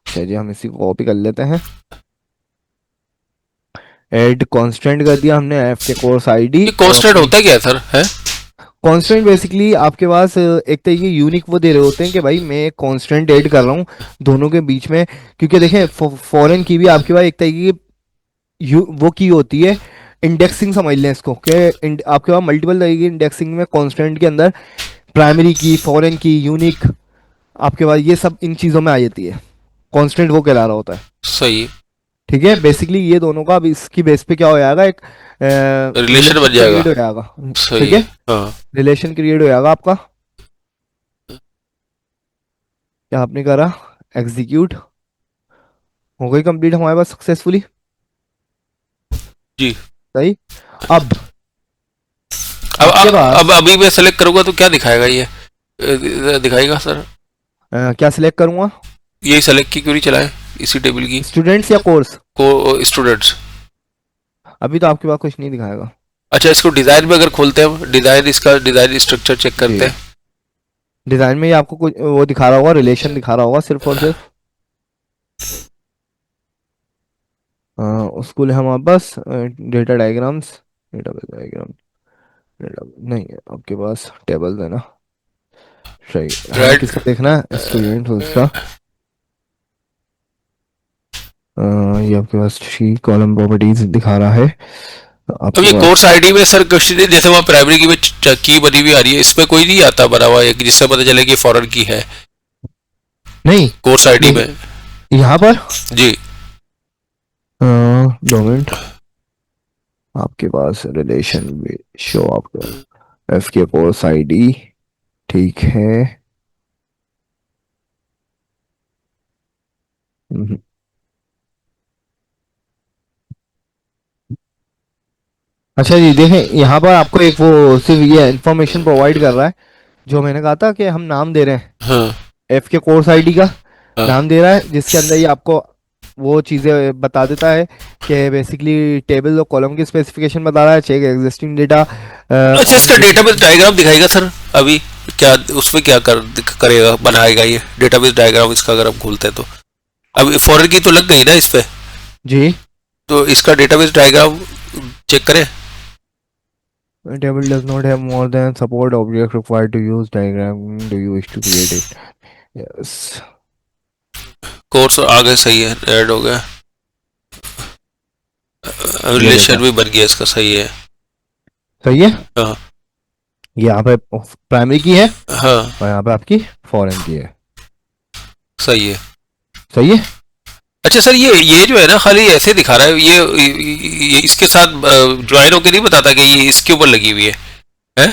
चलिए हम इसी को कॉपी कर लेते हैं, ऐड कांस्टेंट कर दिया हमने एफ के कोर्स आईडी। ये कांस्टेंट होता क्या है सर, है? कांस्टेंट बेसिकली आपके पास एक तरीके यूनिक वो दे रहे होते हैं कि भाई मैं कांस्टेंट ऐड कर रहा हूँ दोनों के बीच में, क्योंकि देखें फॉरेन की भी आपके पास एक तरीके की वो की होती है, इंडेक्सिंग समझ लें इसको, कि आपके पास मल्टीपल तरीके की इंडेक्सिंग में कांस्टेंट के अंदर प्राइमरी की, फॉरेन की, यूनिक, आपके पास ये सब इन चीज़ों में आ जाती है, कांस्टेंट वो कहला रहा होता है, सही है। ठीक है। बेसिकली ये दोनों का अब इसकी बेस पे क्या हो जाएगा, एक रिलेशन बन जाएगा। क्रिएट हो जाएगा, सही ठीक है। है, हाँ। रिलेशन क्रिएट हो जाएगा आपका। क्या आपने करा, एग्जीक्यूट हो गई कंप्लीट हमारे पास सक्सेसफुली। जी। सही। अब अब आपके पास अब अभी मैं सेलेक्ट करूंगा तो क्या दिखाएगा ये? दिखाएगा सर? क्या सिलेक्ट करूंगा, यही सेलेक्ट की क्वेरी चलाए इसी टेबल की स्टूडेंट्स या कोर्स? को स्टूडेंट्स। अभी तो आपके पास कुछ नहीं दिखाएगा। अच्छा, इसको डिजाइन में अगर खोलते हैं हम, डिजाइन, इसका डिजाइन स्ट्रक्चर चेक जी, करते हैं। डिजाइन में ही आपको कुछ वो दिखा रहा होगा, रिलेशन दिखा रहा होगा सिर्फ और सिर्फ। उसको ले हमारे पास data diagrams, data diagram, data नहीं है आपके पास, टेबल है ना। सही, हमें राइट। किसका देखना है, स्टूडेंट उसका। ये आपके पास थ्री कॉलम प्रॉपर्टीज दिखा रहा है। अब ये कोर्स आईडी में सर क्वेश्चन है, जैसे वहाँ प्राइमरी की में की बनी हुई आ रही है, इसमें कोई नहीं आता बना हुआ एक जिससे पता चले कि फॉरेन की है नहीं कोर्स आईडी में। यहाँ पर जी 2 मिनट, आपके पास रिलेशन में शो आपका एफ के कोर्स आईडी, ठीक है। हम्म। अच्छा जी देखें, यहाँ पर आपको एक वो सिर्फ ये इंफॉर्मेशन प्रोवाइड कर रहा है जो मैंने कहा था कि हम नाम दे रहे हैं, हाँ एफ के कोर्स आईडी का हाँ नाम दे रहा है, जिसके अंदर ये आपको वो चीज़ें बता देता है कि बेसिकली टेबल और कॉलम की स्पेसिफिकेशन बता रहा है, चेक एग्जिस्टिंग डेटा। अच्छा इसका डेटाबेस डायग्राम दिखाएगा सर अभी क्या, उसमें क्या करेगा बनाएगा ये डेटाबेस डायग्राम इसका, अगर हम खोलते हैं तो अब फॉरेन की तो लग गई ना इस पे जी, तो इसका डेटाबेस डायग्राम चेक करें। table does not have more than support object required to use diagram. Do you wish to create it? Yes. Course आगे सही है, ऐड हो गया, रिलेशन भी बन गया इसका, सही है। सही है। हाँ ये यहाँ पे प्राइमरी की है हाँ और यहाँ पे आपकी फॉरेन की है। सही है। सही है। अच्छा सर ये जो है ना खाली ऐसे दिखा रहा है, ये इसके साथ ज्वाइन होके नहीं बताता कि ये इसके ऊपर लगी हुई है?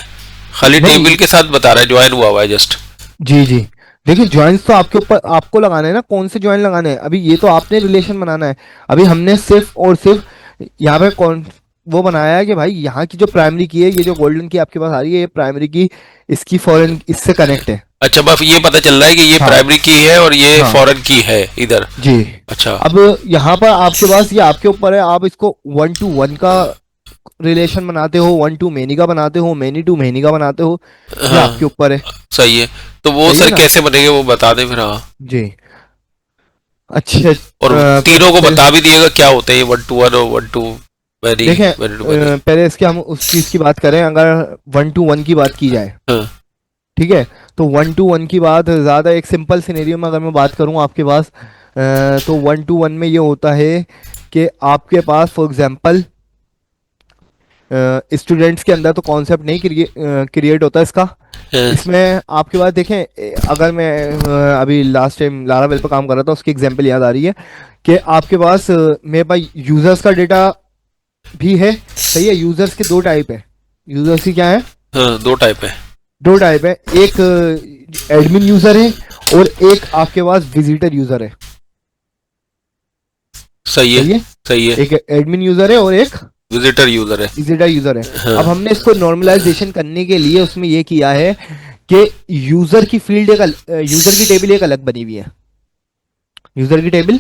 खाली टेबल के साथ बता रहा है, ज्वाइन हुआ हुआ है जस्ट। जी जी, देखिए ज्वाइंस तो आपके ऊपर आपको लगाने हैं ना, कौन से ज्वाइन लगाने हैं। अभी ये तो आपने रिलेशन बनाना है, अभी हमने सिर्फ और सिर्फ यहाँ पे कौन वो बनाया है कि भाई यहाँ की जो प्राइमरी की है, ये जो गोल्डन की आपके पास आ रही है, ये प्राइमरी की इसकी फॉरेन इससे कनेक्ट है। अच्छा बस ये पता चल रहा है कि ये प्राइमरी की है और ये फॉरेन की है इधर जी। अच्छा अब यहाँ पर आपके पास ये आपके ऊपर है, आप इसको 1 to 1 का रिलेशन बनाते हो, 1 to many का बनाते हो, many to many का बनाते हो, ये आपके ऊपर है। सही है, तो वो सर कैसे बनेंगे वो बता दें फिर। हाँ जी अच्छा, और तीनों को बता भी दिएगा क्या होते हैं 1 to 1 और 1 to many। देखें पहले इसके हम उस चीज की बात करें, अगर 1 to 1 की बात की जाए, ठीक है, तो 1 to 1 की बात ज़्यादा एक सिंपल सिनेरियो में अगर मैं बात करूं आपके पास, तो 1 to 1 में ये होता है कि आपके पास फॉर एग्जांपल स्टूडेंट्स के अंदर तो कॉन्सेप्ट नहीं क्रिएट होता इसका। इसमें आपके पास देखें, अगर मैं अभी लास्ट टाइम लारावेल पर काम कर रहा था, उसकी एग्जांपल याद आ रही है कि आपके पास मेरे पास यूजर्स का डेटा भी है। सही है, यूजर्स के 2 टाइप है। यूजर्स की क्या है? 2 टाइप है। 2 टाइप है, एक एडमिन यूजर है और एक आपके पास विजिटर यूजर है। सही है, सही है। एक एडमिन यूजर है और एक विजिटर यूजर है। विजिटर यूजर है। अब हमने इसको नॉर्मलाइजेशन करने के लिए उसमें ये किया है कि यूजर की फील्ड यूजर की टेबल एक अलग बनी हुई है। यूजर की टेबल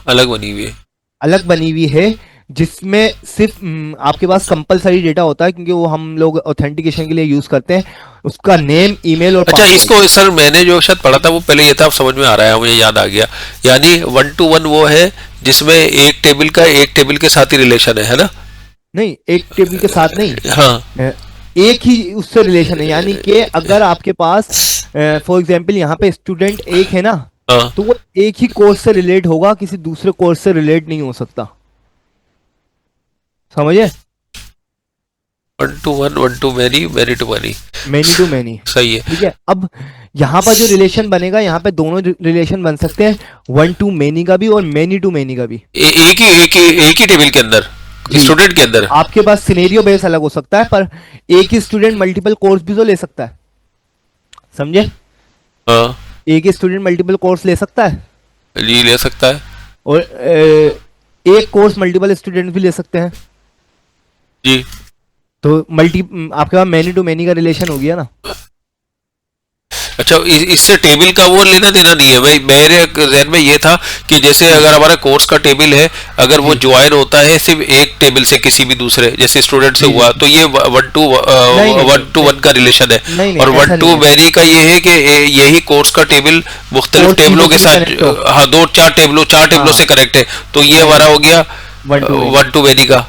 अलग बनी हुई है, अलग बनी हुई है, जिसमें सिर्फ आपके पास कंपलसरी डेटा होता है, क्योंकि वो हम लोग ऑथेंटिकेशन के लिए यूज करते हैं, उसका नेम, ईमेल और अच्छा इसको सर मैंने जो शायद पढ़ा था वो पहले ये था, अब समझ में आ रहा है, मुझे याद आ गया। यानी 1 to 1 वो है जिसमें एक टेबल का एक टेबल के साथ ही रिलेशन है ना? नहीं, एक टेबल के साथ नहीं, हाँ एक ही उससे रिलेशन है। यानी कि अगर आपके पास फॉर एग्जांपल यहाँ पे स्टूडेंट एक है ना, तो वो एक ही कोर्स से रिलेट होगा, किसी दूसरे कोर्स से रिलेट नहीं हो सकता। समझे? 1 to 1, 1 to many, many to many, many to many। सही है, ठीक है। अब यहाँ पर जो रिलेशन बनेगा, यहाँ पे दोनों रिलेशन बन सकते हैं, 1 to many का भी और many to many का भी। एक ही टेबल के अंदर, स्टूडेंट के अंदर। आपके पास सिनेरियो बेस अलग हो सकता है, पर एक ही स्टूडेंट मल्टीपल कोर्स भी तो ले सकता है। समझे? हाँ, एक ही स्टूडेंट मल्टीपल कोर्स ले सकता है, जी ले सकता है, और एक कोर्स मल्टीपल स्टूडेंट भी ले सकते हैं जी। तो आपके पास मैनी टू मैनी का रिलेशन हो गया ना। अच्छा इससे टेबल का वो लेना देना नहीं है भाई, मेरे जहन में ये था कि जैसे अगर हमारा कोर्स का टेबल है, अगर वो ज्वाइन होता है सिर्फ एक टेबल से किसी भी दूसरे, जैसे स्टूडेंट से हुआ, तो ये 1 to 1 का रिलेशन है। और 1 to many का ये है कि यही कोर्स का टेबल मुख्तलिफ टेबलों के साथ, हाँ 4 टेबलों से कनेक्ट है, तो ये हमारा हो गया 1 to many का।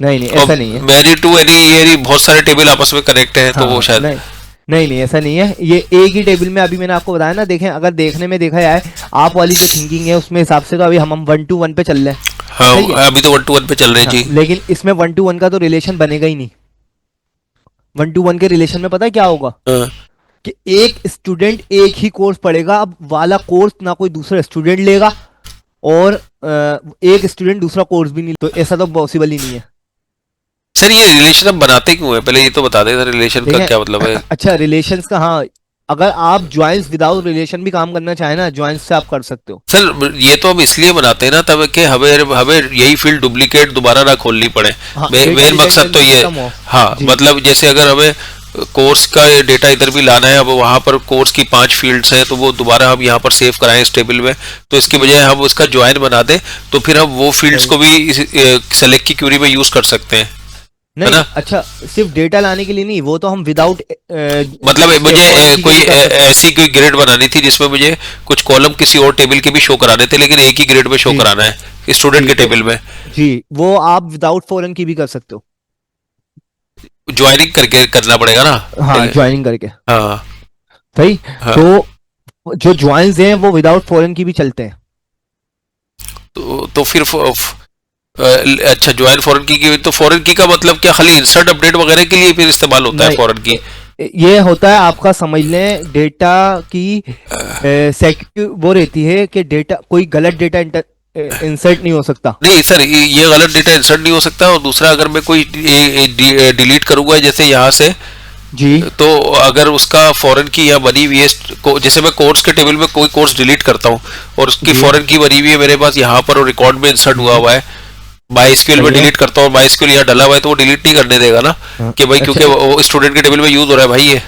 नहीं ऐसा नहीं है, मैनी टू मैनी ये बहुत सारे टेबल आपस में कनेक्ट हैं, तो वो शायद नहीं ऐसा नहीं है। ये एक ही टेबल में, अभी मैंने आपको बताया ना, देखें अगर देखने में देखा जाए, आप वाली जो थिंकिंग है उसमें हिसाब से, तो अभी हम 1 to 1 पे चल रहे हैं। हाँ सही है। अभी तो 1 to 1 पे चल रहे हैं हाँ, जी। लेकिन इसमें 1 to 1 का तो रिलेशन बनेगा ही नहीं। 1 to 1 के रिलेशन में पता है क्या होगा हाँ, कि एक स्टूडेंट एक ही कोर्स पढ़ेगा, अब वाला कोर्स ना कोई दूसरा स्टूडेंट लेगा, और एक स्टूडेंट दूसरा कोर्स भी नहीं, तो ऐसा तो पॉसिबल ही नहीं है। सर ये रिलेशन हम बनाते क्यों है, पहले ये तो बता दें सर, रिलेशन का देखें, क्या मतलब है? अच्छा रिलेशंस का, हाँ, अगर आप ज्वाइंस विदाउट रिलेशन भी काम करना चाहें ना, ज्वाइंस से आप कर सकते हो। सर ये तो हम इसलिए बनाते हैं ना तब कि हमें हमें यही फील्ड डुप्लीकेट दोबारा ना खोलनी पड़े। हाँ, मेन डेटा मकसद तो ये, रिटेंशन खत्म हो। हाँ जी मतलब जैसे अगर हमें कोर्स का डेटा इधर भी लाना है, अब वहां पर कोर्स की 5 फील्ड्स हैं तो वो दोबारा हम यहाँ पर सेव कराएं इस टेबल में, तो इसके बजाय हम उसका ज्वाइन बना दें, तो फिर हम वो फील्ड्स सही। को भी सेलेक्ट की क्यूरी में यूज कर सकते हैं, है नहीं, ना? अच्छा, सिर्फ डेटा लाने के लिए नहीं, वो तो हम विदाउट मतलब मुझे कोई ऐसी कोई ग्रिड बनानी थी जिसमें मुझे कुछ कॉलम किसी और टेबल के भी शो कराने थे, लेकिन एक ही ग्रिड में शो जी कराना है स्टूडेंट जी, के तो टेबल में, जी वो आप विदाउट फॉरेन की भी कर सकते हो। ज्वाइनिंग करके करना पड़ेगा ना हाँ, पहले। ज्वाइनिंग करके। हाँ सही। हाँ। तो जो ज्वाइंस हैं वो विदाउट फॉरेन की भी चलते हैं। तो फिर अच्छा ज्वाइन फॉरेन की, तो फॉरेन की का मतलब क्या खाली इंसर्ट अपडेट वगैरह के लिए फिर इस्तेमाल होता है नहीं, फॉरेन की? ये होता है आपका, समझ लें, डेटा की वो रहती है कि डेटा, कोई गलत डेटा इंसर्ट नहीं हो सकता। नहीं सर ये गलत डेटा इंसर्ट नहीं हो सकता, और दूसरा अगर मैं कोई डिलीट करूंगा जैसे यहाँ से, जी तो अगर उसका फॉरेन की या बनी हुई है जैसे मैं कोर्स के टेबल में कोई कोर्स डिलीट करता हूँ और उसकी जी फॉरेन की बनी हुई है मेरे पास यहाँ पर और रिकॉर्ड में इंसर्ट हुआ हुआ है, MySQL में सही है। डिलीट करता हूँ, MySQL यहाँ डला हुआ है, तो वो डिलीट नहीं करने देगा ना हाँ, कि भाई अच्छा, क्योंकि वो स्टूडेंट के टेबल में यूज हो रहा है भाई ये।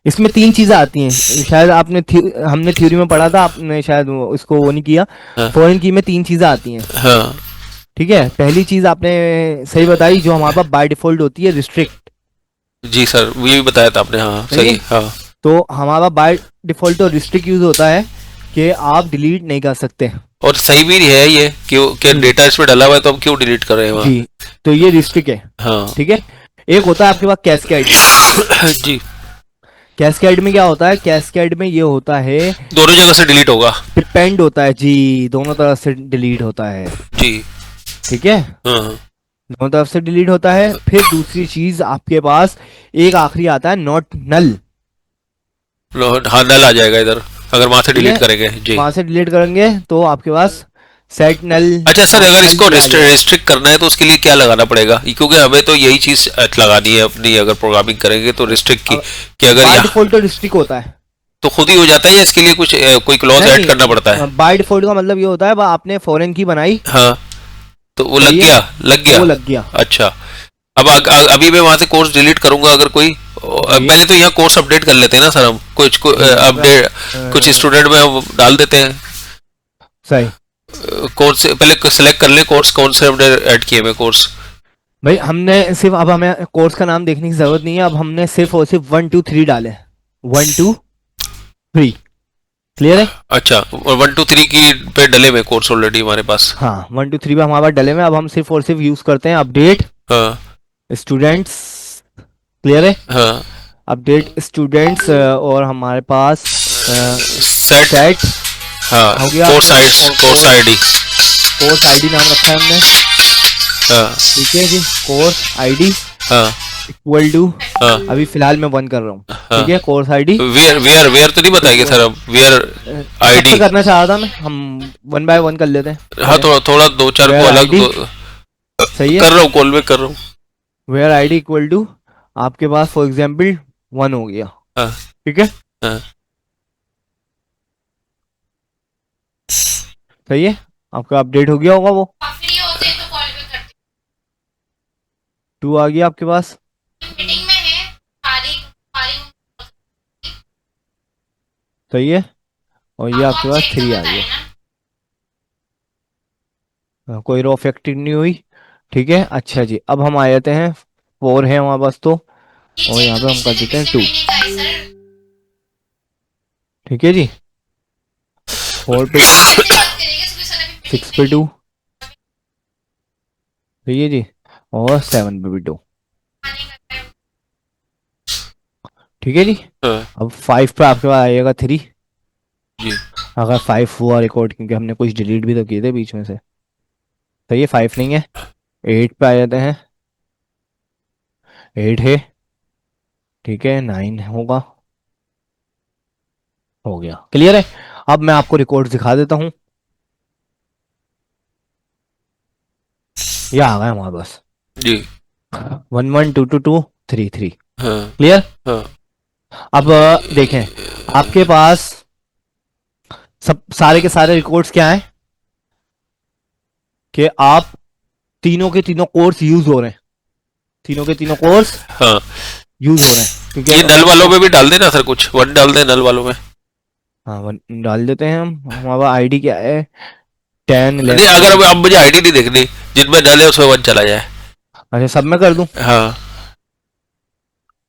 इसमें 3 चीजें आती हैं, शायद आपने हमने थ्योरी में पढ़ा था, आपने शायद इसको वो नहीं किया। हाँ फॉरेन की में 3 चीजें आती हैं। हाँ ठीक है, पहली चीज आपने सही बताई, जो हमारे पास बाय डिफॉल्ट होती है, रिस्ट्रिक्ट। जी सर ये भी बताया था आपने, हाँ सही सही है। हाँ। तो हमारा बाय डिफॉल्ट और रिस्ट्रिक्ट यूज होता है कि आप डिलीट नहीं कर सकते। और सही भी है ये कि डेटा इसमें डला हुआ है तो हम क्यों डिलीट कर रहे हैं वहाँ? जी, तो ये रिस्ट्रिक्ट है। हाँ ठीक है। एक होता है आपके पास कैस्केड। जी, कैस्केड में क्या होता है, कैस्केड में ये होता है, दोनों जगह से डिलीट होगा। डिपेंड होता है जी, दोनों तरफ से डिलीट होता है। जी ठीक है, हाँ दोनों तरफ से डिलीट होता है। फिर दूसरी चीज आपके पास एक आखिरी आता है, नॉट नल। हाँ नल आ जाएगा इधर अगर वहां से ठीक डिलीट है, करेंगे जी। वहां से डिलीट करेंगे तो आपके पास सेट नल। अच्छा सर अगर इसको रिस्ट्रिक्ट करना है तो उसके लिए क्या लगाना पड़ेगा, क्योंकि हमें तो यही चीज लगानी है अपनी, अगर प्रोग्रामिंग करेंगे तो रिस्ट्रिक्ट की, कि अगर बाय यहाँ डिफॉल्ट तो रिस्ट्रिक्ट होता है। तो खुद ही हो जाता है या इसके लिए कुछ कोई क्लॉज ऐड करना पड़ता है? नहीं, बाय डिफॉल्ट का मतलब ये होता है, आपने फॉरेन की बनाई, हाँ तो वो लग सही है, गया, लग तो वो गया। लग गया। अच्छा अब अभी मैं वहां से कोर्स डिलीट करूंगा अगर कोई, जी पहले तो यहाँ कोर्स अपडेट कर लेते हैं ना सर हम, कुछ अपडेट कुछ स्टूडेंट में हम डाल देते हैं सही। कोर्स से पहले सेलेक्ट कर ले कोर्स कौन से हमने ऐड किए हुए कोर्स। भाई हमने सिर्फ, अब हमें कोर्स का नाम देखने की जरूरत नहीं है, अब हमने सिर्फ और सिर्फ 1 2 3 डाले, 1 2 3। क्लियर है। अच्छा और 1 2 3 की पे डले हुए कोर्स ऑलरेडी हमारे पास। हाँ, 1 2 3 पे हमारे पास डले में, अब हम सिर्फ और सिर्फ यूज करते हैं अपडेट हाँ स्टूडेंट्स। क्लियर है, हाँ अपडेट स्टूडेंट्स, और हमारे पास सेट सेट हाँ हो गया। कोर्स आईडी कोर्स आईडी नाम रखा है हमने। हाँ ठीक है जी, कोर्स आईडी हाँ इक्वल टू, हाँ अभी फिलहाल मैं 1 कर रहा हूँ। हाँ। ठीक है, course ID where where where तो नहीं बताएंगे सर अब, वेयर आईडी करना चाह रहा था मैं, हम 1 बाय 1 कर लेते हैं। हाँ थोड़ा थोड़ा 2 4 को Where अलग ID? सही है, कर रहा हूँ, कॉल में कर रहा हूँ। वेयर आईडी इक्वल टू, आपके पास फॉर एग्जांपल 1 हो गया। हाँ ठीक है, हाँ सही है, आपका अपडेट हो गया होगा, वो फ्री होते हैं तो कॉल पे करते 2 आ गया आपके पास। हैं। मीटिंग में है, फारिग फारिग सही है, और ये आपके पास 3 आ गया। कोई रो फैक्टरी नहीं हुई। ठीक है, अच्छा जी, अब हम आ जाते हैं, 4 है हमारे पास तो, और यहाँ पे हम कर देते हैं 2। ठीक है जी, 4 पे 2, 6 पे 2, सही है जी, और 7 पे भी 2। ठीक है जी, हाँ अब 5 पे आपके पास आएगा 3। जी अगर 5 हुआ रिकॉर्ड, क्योंकि हमने कुछ डिलीट भी तो किए थे बीच में से। तो ये 5 नहीं है, 8 पे आ जाते हैं, 8 है, ठीक है, 9 होगा, हो गया, क्लियर है। अब मैं आपको रिकॉर्ड दिखा देता हूँ, ये आ गया हमारे पास जी 1 1 2 2 2 3 3, हाँ क्लियर। हाँ अब देखें, आपके पास सब सारे के सारे रिकॉर्ड्स क्या हैं कि आप तीनों के तीनों कोर्स यूज हो रहे हैं, तीनों के तीनों कोर्स हाँ। यूज हो रहे हैं, क्योंकि ये नल वालों में भी डाल देना सर, कुछ 1 डाल दे नल वालों में। हाँ डाल देते हैं हम। हमारा आईडी क्या है, 10 नहीं 11। अगर अब मुझे आईडी नहीं देखनी, जिनमें नल है उसमें 1 चला जाए। अच्छा सब मैं कर दूं, हाँ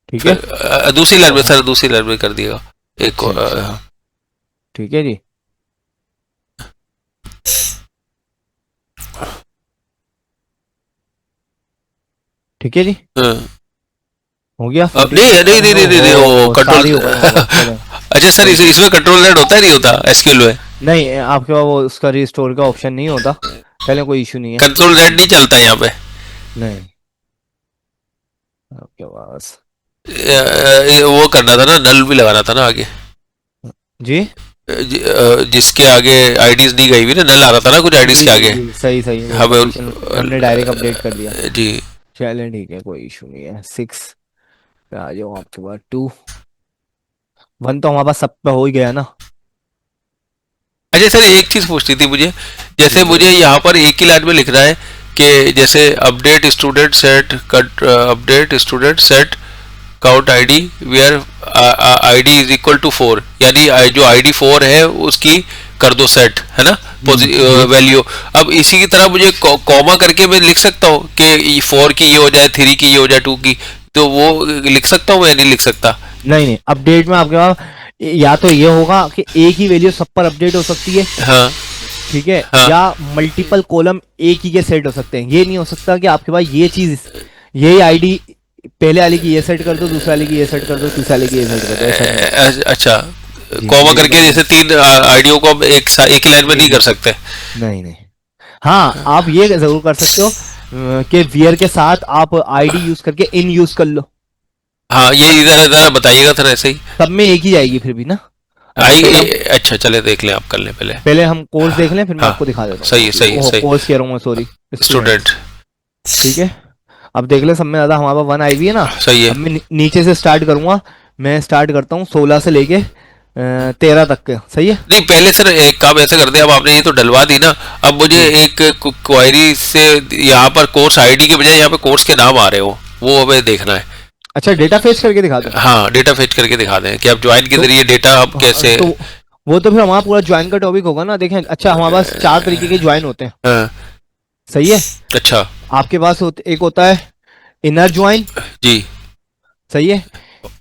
ठीक है, दूसरी लाइन में सर, दूसरी लाइन में कर दिएगा एक अच्छा, अच्छा, ठीक है जी। ठीक है जी, हाँ। हो गया। नहीं नहीं नहीं नहीं नहीं वो सारी हो कंट्रोल गई, चलो। अच्छा सर इसमें कंट्रोल Z होता है नहीं होता एसक्यूएल में? नहीं आपके पास वो उसका रिस्टोर का ऑप्शन नहीं होता, पहले कोई इशू नहीं है, कंट्रोल Z नहीं चलता यहाँ पे? नहीं आपके पास वो करना था ना, नल भी लगाना था ना आगे, जी, जिसके आगे आईडीज नहीं गई हुई ना, नल आ रहा था ना कुछ आईडीज के आगे। जी, सही सही, हमें हमने डायरेक्ट अपडेट कर दिया, जी चलें ठीक है, कोई इशू नहीं है। 6 पे आ जाओ, आपके पास 2 1 तो हमारे पास सब पे हो ही गया ना। अच्छा सर एक चीज पूछनी थी मुझे, जैसे जी, मुझे यहाँ पर एक ही लाइन में लिखना है कि जैसे update student set cut, update student set count ID where ID is equal to 4, यानी जो आईडी 4 है उसकी कर दो सेट, है ना, वैल्यू। अब इसी की तरह मुझे कॉमा करके मैं लिख सकता हूँ कि 4 की ये हो जाए, 3 की ये हो जाए, 2 की, तो वो लिख सकता हूँ या नहीं लिख सकता? नहीं नहीं, अपडेट में आपके पास या तो ये होगा कि एक ही वैल्यू सब पर अपडेट हो सकती है, हाँ ठीक है, हाँ। या मल्टीपल कॉलम एक ही के सेट हो सकते हैं। ये नहीं हो सकता कि आपके पास ये चीज, यही आईडी पहले वाले की ये सेट कर दो, दूसरे वाले की ये सेट कर दो, तीसरे वाले की ये सेट कर दो, ऐसा नहीं। अच्छा जी, कॉमा जी, करके जैसे 3 आईडियो को हम एक ही लाइन में नहीं कर सकते? नहीं नहीं, हाँ आप ये जरूर कर सकते हो कि वियर के साथ आप आईडी यूज करके इन यूज कर लो, हाँ ये इधर इधर बताइएगा सर, ऐसे ही सब में एक ही जाएगी फिर भी ना। आई। पहले हम अच्छा चले देख लें, आप कर लें पहले। पहले हम कोर्स देख लें, फिर मैं हाँ, आपको दिखा देता हूँ। सही है सही है सही। कोर्स कह रहा हूँ मैं, सॉरी, स्टूडेंट ठीक है। अब देख ले, सब में ज्यादा हमारा 1 आई भी है ना। सही है। अब मैं नीचे से स्टार्ट करूंगा, मैं स्टार्ट करता हूँ 16 से लेके 13 तक के, सही है। नहीं पहले सर एक काम ऐसे कर दे, अब आपने ये तो डलवा दी ना, अब मुझे एक क्वेरी से यहाँ पर कोर्स आईडी के बजाय यहाँ पे कोर्स के नाम आ रहे हो, वो हमें देखना है। अच्छा डेटा फेच करके दिखा दो। हाँ डेटा फेच करके दिखा दें कि आप ज्वाइन के जरिए डेटा अब कैसे। तो वो तो फिर हमारा पूरा ज्वाइन का टॉपिक होगा ना। देखें, अच्छा हमारे पास 4 तरीके के ज्वाइन होते हैं, हाँ, सही है। अच्छा आपके पास एक होता है इनर ज्वाइन, जी सही है।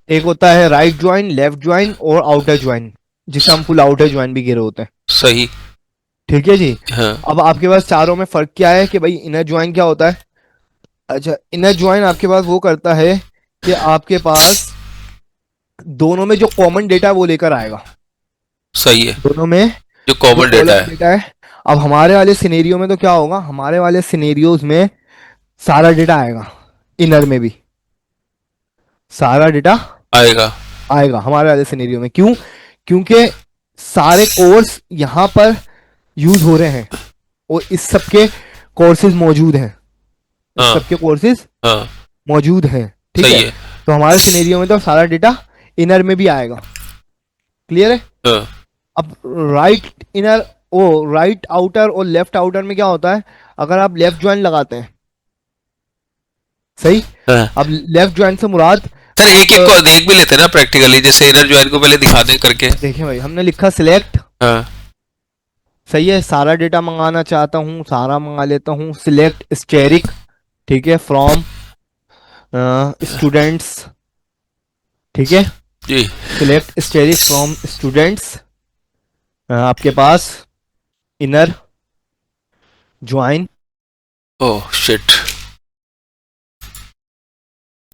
एक होता है राइट ज्वाइन, लेफ्ट ज्वाइन और आउटर ज्वाइन, जिसे हम फुल आउटर ज्वाइन भी कह रहे होते हैं, सही। ठीक है जी। हाँ अब आपके पास चारों में फर्क क्या है कि भाई इनर ज्वाइन क्या होता है। अच्छा इनर ज्वाइन आपके पास वो करता है कि आपके पास दोनों में जो कॉमन डेटा है वो लेकर आएगा, सही है, दोनों में जो कॉमन डेटा है। डेटा है। अब हमारे वाले सिनेरियो में तो क्या होगा, हमारे वाले सिनेरियोज में सारा डेटा आएगा, इनर में भी सारा डेटा आएगा। आएगा हमारे वाले सिनेरियो में। क्यों? क्योंकि सारे कोर्स यहाँ पर यूज हो रहे हैं और इस सबके कोर्सेज मौजूद हैं, इस हाँ सबके कोर्सेज हाँ मौजूद हैं, ठीक सही है। है। तो हमारे सिनेरियो में तो सारा डेटा इनर में भी आएगा, क्लियर है। हाँ अब राइट इनर, ओ राइट आउटर और लेफ्ट आउटर में क्या होता है, अगर आप लेफ्ट ज्वाइन लगाते हैं, सही। हाँ। अब लेफ्ट ज्वाइन से मुराद, सर एक एक को देख भी लेते हैं ना प्रैक्टिकली, जैसे इनर ज्वाइन को पहले दिखा दे करके। देखिए भाई हमने लिखा सिलेक्ट, हाँ सही है। सारा डेटा मंगाना चाहता हूँ, सारा मंगा लेता हूँ। सिलेक्ट स्टेरिक, ठीक है, फ्रॉम स्टूडेंट्स, ठीक है। जी सिलेक्ट स्टेरिक फ्रॉम स्टूडेंट्स, आपके पास इनर ज्वाइन, ओह शिट।